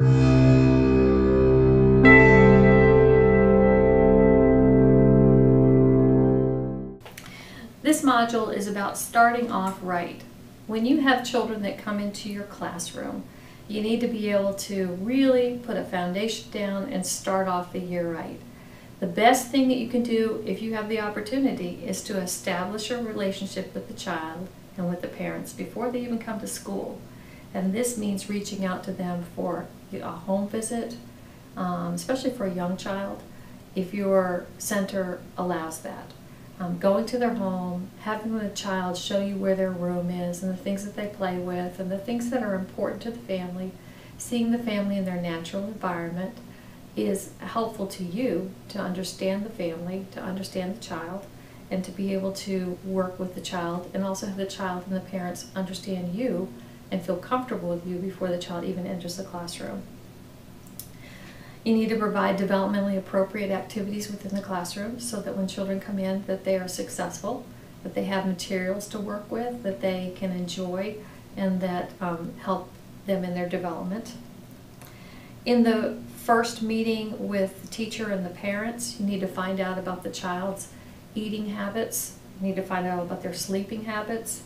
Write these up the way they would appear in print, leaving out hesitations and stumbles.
This module is about starting off right. When you have children that come into your classroom, you need to be able to really put a foundation down and start off the year right. The best thing that you can do if you have the opportunity is to establish a relationship with the child and with the parents before they even come to school. And this means reaching out to them for a home visit, especially for a young child, if your center allows that. Going to their home, having the child show you where their room is and the things that they play with and the things that are important to the family, seeing the family in their natural environment is helpful to you to understand the family, to understand the child, and to be able to work with the child and also have the child and the parents understand you and feel comfortable with you before the child even enters the classroom. You need to provide developmentally appropriate activities within the classroom so that when children come in that they are successful, that they have materials to work with, that they can enjoy, and that help them in their development. In the first meeting with the teacher and the parents, you need to find out about the child's eating habits. You need to find out about their sleeping habits,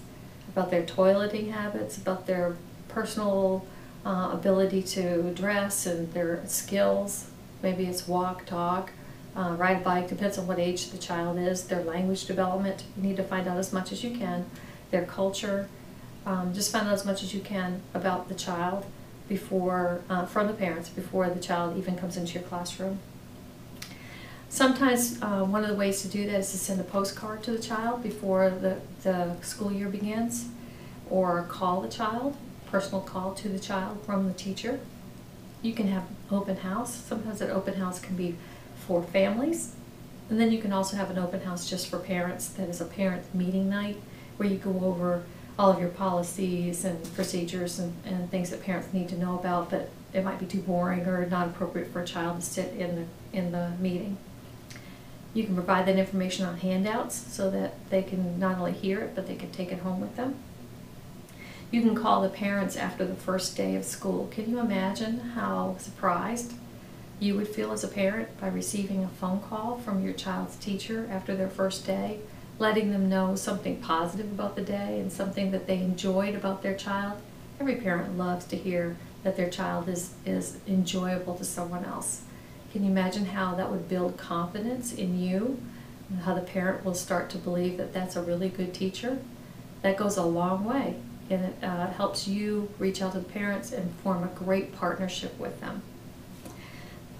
about their toileting habits, about their personal ability to dress and their skills. Maybe it's walk, talk, ride a bike, depends on what age the child is, their language development. You need to find out as much as you can, their culture. Just find out as much as you can about the child before, from the parents before the child even comes into your classroom. Sometimes one of the ways to do that is to send a postcard to the child before the school year begins, or call the child. Personal call to the child from the teacher. You can have open house. Sometimes an open house can be for families, and then you can also have an open house just for parents. That is a parent meeting night where you go over all of your policies and procedures and things that parents need to know about, but it might be too boring or not appropriate for a child to sit in the meeting. You can provide that information on handouts so that they can not only hear it, but they can take it home with them. You can call the parents after the first day of school. Can you imagine how surprised you would feel as a parent by receiving a phone call from your child's teacher after their first day, letting them know something positive about the day and something that they enjoyed about their child? Every parent loves to hear that their child is enjoyable to someone else. Can you imagine how that would build confidence in you, and how the parent will start to believe that that's a really good teacher? That goes a long way. And it helps you reach out to the parents and form a great partnership with them.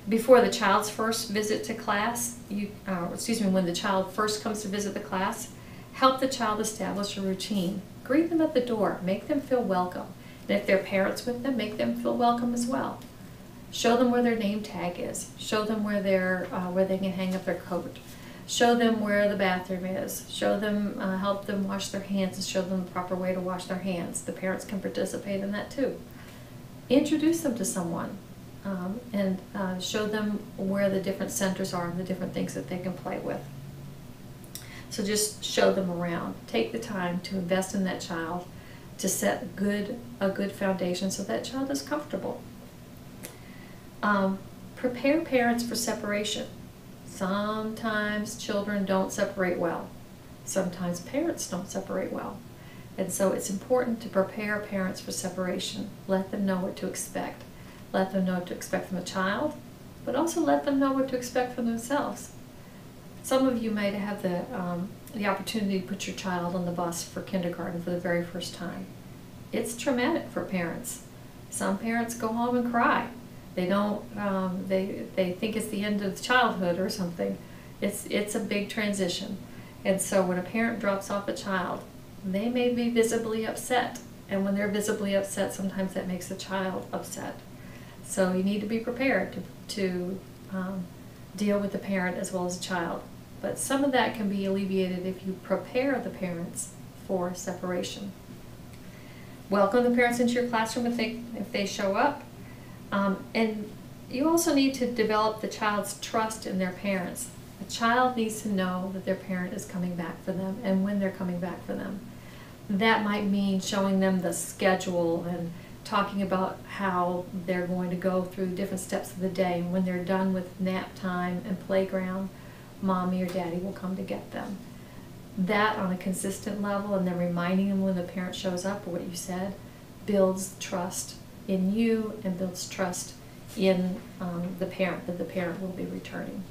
Before the child's first visit to class, when the child first comes to visit the class, help the child establish a routine. Greet them at the door, make them feel welcome. And if there are parents with them, make them feel welcome as well. Show them where their name tag is. Show them where they can hang up their coat. Show them where the bathroom is. Show them, help them wash their hands and show them the proper way to wash their hands. The parents can participate in that too. Introduce them to someone and show them where the different centers are and the different things that they can play with. So just show them around. Take the time to invest in that child to set a good foundation so that child is comfortable. Prepare parents for separation. Sometimes children don't separate well. Sometimes parents don't separate well. And so it's important to prepare parents for separation. Let them know what to expect. Let them know what to expect from the child, but also let them know what to expect from themselves. Some of you might have the opportunity to put your child on the bus for kindergarten for the very first time. It's traumatic for parents. Some parents go home and cry. They don't. They think it's the end of childhood or something. It's a big transition, and so when a parent drops off a child, they may be visibly upset, and when they're visibly upset, sometimes that makes the child upset. So you need to be prepared to deal with the parent as well as the child. But some of that can be alleviated if you prepare the parents for separation. Welcome the parents into your classroom if they show up. And you also need to develop the child's trust in their parents. A child needs to know that their parent is coming back for them and when they're coming back for them. That might mean showing them the schedule and talking about how they're going to go through different steps of the day, and when they're done with nap time and playground, mommy or daddy will come to get them. That on a consistent level, and then reminding them when the parent shows up, or what you said, builds trust in you and builds trust in the parent, that the parent will be returning.